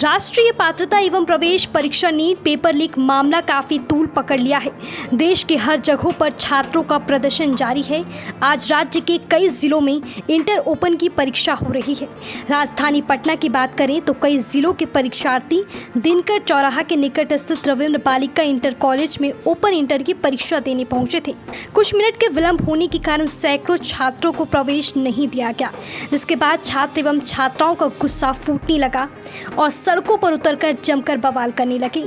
राष्ट्रीय पात्रता एवं प्रवेश परीक्षा नीट पेपर लीक मामला काफी तूल पकड़ लिया है। देश के हर जगहों पर छात्रों का प्रदर्शन जारी है। आज राज्य के कई जिलों में इंटर ओपन की परीक्षा हो रही है। राजधानी पटना की बात करें तो कई जिलों के परीक्षार्थी दिनकर चौराहा के निकट स्थित रविंद्र बालिका इंटर कॉलेज में ओपन इंटर की परीक्षा देने पहुंचे थे। कुछ मिनट के विलंब होने के कारण सैकड़ों छात्रों को प्रवेश नहीं दिया गया, जिसके बाद छात्र एवं छात्राओं का गुस्सा फूटने लगा और सड़कों पर उतरकर जमकर बवाल करने लगे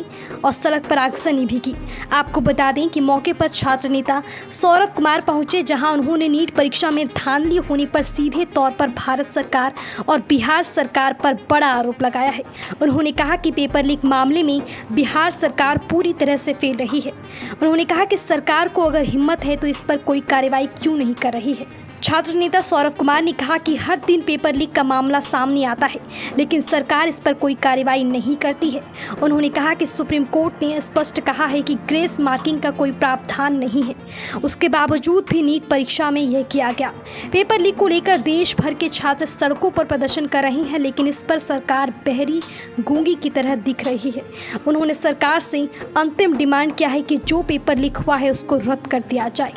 और सड़क पर आगजनी भी की। आपको बता दें कि मौके पर छात्र नेता सौरभ कुमार पहुंचे, जहां उन्होंने नीट परीक्षा में धांधली होने पर सीधे तौर पर भारत सरकार और बिहार सरकार पर बड़ा आरोप लगाया है। उन्होंने कहा कि पेपर लीक मामले में बिहार सरकार पूरी तरह से फेल रही है। उन्होंने कहा कि सरकार को अगर हिम्मत है तो इस पर कोई कार्रवाई क्यों नहीं कर रही है। छात्र नेता सौरभ कुमार ने कहा कि हर दिन पेपर लीक का मामला सामने आता है, लेकिन सरकार इस पर कोई कार्रवाई नहीं करती है। उन्होंने कहा कि सुप्रीम कोर्ट ने स्पष्ट कहा है कि ग्रेस मार्किंग का कोई प्रावधान नहीं है, उसके बावजूद भी नीट परीक्षा में यह किया गया। पेपर लीक को लेकर देश भर के छात्र सड़कों पर प्रदर्शन कर रहे हैं, लेकिन इस पर सरकार बहरी गूंगी की तरह दिख रही है। उन्होंने सरकार से अंतिम डिमांड किया है कि जो पेपर लीक हुआ है उसको रद्द कर दिया जाए।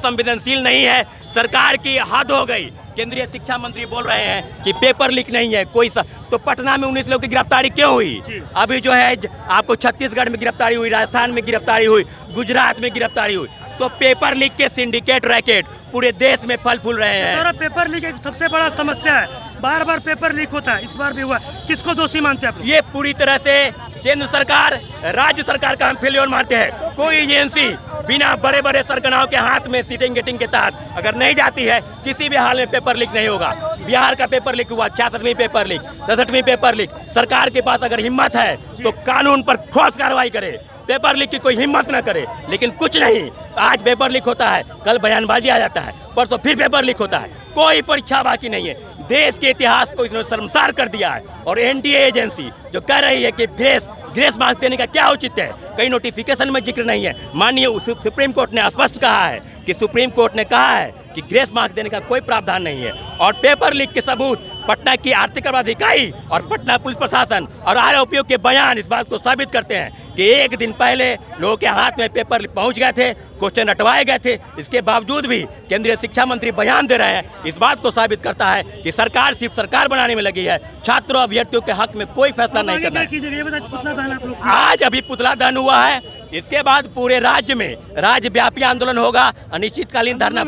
संवेदनशील नहीं है, सरकार की हद हो गई। केंद्रीय शिक्षा मंत्री बोल रहे हैं कि पेपर लीक नहीं है कोई तो पटना में 19 लोगों की गिरफ्तारी क्यों हुई? अभी जो है आपको छत्तीसगढ़ में गिरफ्तारी हुई, राजस्थान में गिरफ्तारी हुई, गुजरात में गिरफ्तारी हुई। तो पेपर लीक के सिंडिकेट रैकेट पूरे देश में फल फूल रहे हैं। पेपर लीक एक सबसे बड़ा समस्या है, बार बार पेपर लीक होता है, इस बार भी हुआ। किसको दोषी मानते हैं आप? ये पूरी तरह से केंद्र सरकार, राज्य सरकार का हम फेल्योर मानते हैं। कोई एजेंसी बिना बड़े बड़े सरगनाओं के हाथ में सीटिंग गेटिंग के तहत अगर नहीं जाती है, किसी भी हाल में पेपर लीक नहीं होगा। बिहार का पेपर लीक हुआ, 66वीं पेपर लीक, 67वीं पेपर लीक। सरकार के पास अगर हिम्मत है तो कानून पर ठोस कार्रवाई करे, पेपर लीक की कोई हिम्मत ना करे। लेकिन कुछ नहीं, आज पेपर लीक होता है, कल बयानबाजी आ जाता है, परसों फिर पेपर लीक होता है। कोई परीक्षा बाकी नहीं है। देश के इतिहास को इसने शर्मसार कर दिया है। और एनडीए एजेंसी जो कह रही है कि ग्रेस मार्क्स देने का क्या औचित्य है, कई नोटिफिकेशन में जिक्र नहीं है। माननीय सुप्रीम कोर्ट ने स्पष्ट कहा है कि सुप्रीम कोर्ट ने कहा है कि ग्रेस मार्क्स देने का कोई प्रावधान नहीं है। और पेपर लीक के सबूत पटना की आर्थिक अपराध इकाई और पटना पुलिस प्रशासन और आरोपियों के बयान इस बात को साबित करते हैं कि एक दिन पहले लोगों के हाथ में पेपर पहुंच गए थे, क्वेश्चन हटवाए गए थे। इसके बावजूद भी केंद्रीय शिक्षा मंत्री बयान दे रहे हैं। इस बात को साबित करता है कि सरकार सिर्फ सरकार बनाने में लगी है, छात्रों अभ्यर्थियों के हक में कोई फैसला नहीं करना है। आज अभी पुतला दहन हुआ है, इसके बाद पूरे राज्य में राज्यव्यापी आंदोलन होगा, अनिश्चितकालीन धरना,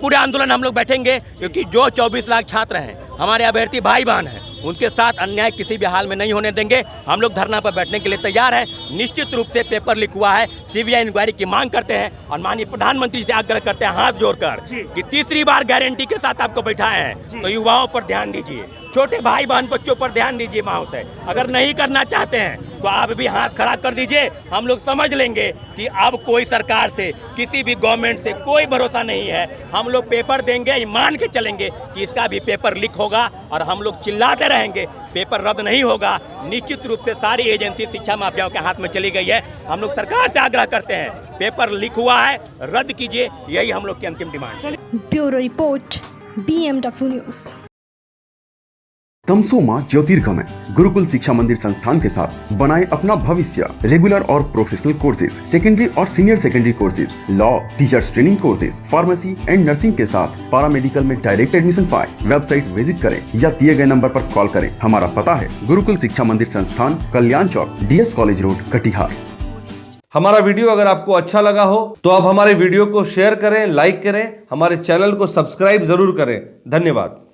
पूरे आंदोलन हम लोग बैठेंगे, क्योंकि जो 24 लाख छात्र हैं, हमारे अभ्यर्थी भाई बहन हैं, उनके साथ अन्याय किसी भी हाल में नहीं होने देंगे। हम लोग धरना पर बैठने के लिए तैयार हैं। निश्चित रूप से पेपर लीक हुआ है, सीबीआई इंक्वायरी की मांग करते हैं और माननीय प्रधानमंत्री से आग्रह करते हैं हाथ जोड़कर कि तीसरी बार गारंटी के साथ आपको बैठाए हैं तो युवाओं पर ध्यान दीजिए, छोटे भाई बहन बच्चों पर ध्यान दीजिए। माओ से अगर नहीं करना चाहते हैं तो आप भी हाथ खड़ा कर दीजिए। हम लोग समझ लेंगे कि अब कोई सरकार से, किसी भी गवर्नमेंट से कोई भरोसा नहीं है। हम लोग पेपर देंगे, मान के चलेंगे कि इसका भी पेपर लीक होगा और हम लोग चिल्लाते रहेंगे, पेपर रद्द नहीं होगा। निश्चित रूप से सारी एजेंसी शिक्षा माफियाओं के हाथ में चली गई है। हम लोग सरकार से आग्रह करते हैं, पेपर लीक हुआ है, रद्द कीजिए, यही हम लोग की अंतिम डिमांड है। Bureau report, BMW news. तमसोमा ज्योतिर्गमय गुरुकुल शिक्षा मंदिर संस्थान के साथ बनाए अपना भविष्य। रेगुलर और प्रोफेशनल कोर्सेज, सेकेंडरी और senior secondary courses, law, teachers training courses, pharmacy and nursing के साथ पैरामेडिकल में डायरेक्ट एडमिशन पाए। वेबसाइट विजिट करें या दिए गए नंबर पर कॉल करें। हमारा पता है गुरुकुल शिक्षा मंदिर संस्थान, कल्याण चौक, DS कॉलेज रोड, कटिहार। हमारा वीडियो अगर आपको अच्छा लगा हो तो आप हमारे वीडियो को शेयर करें, लाइक करें, हमारे चैनल को सब्सक्राइब जरूर करें। धन्यवाद।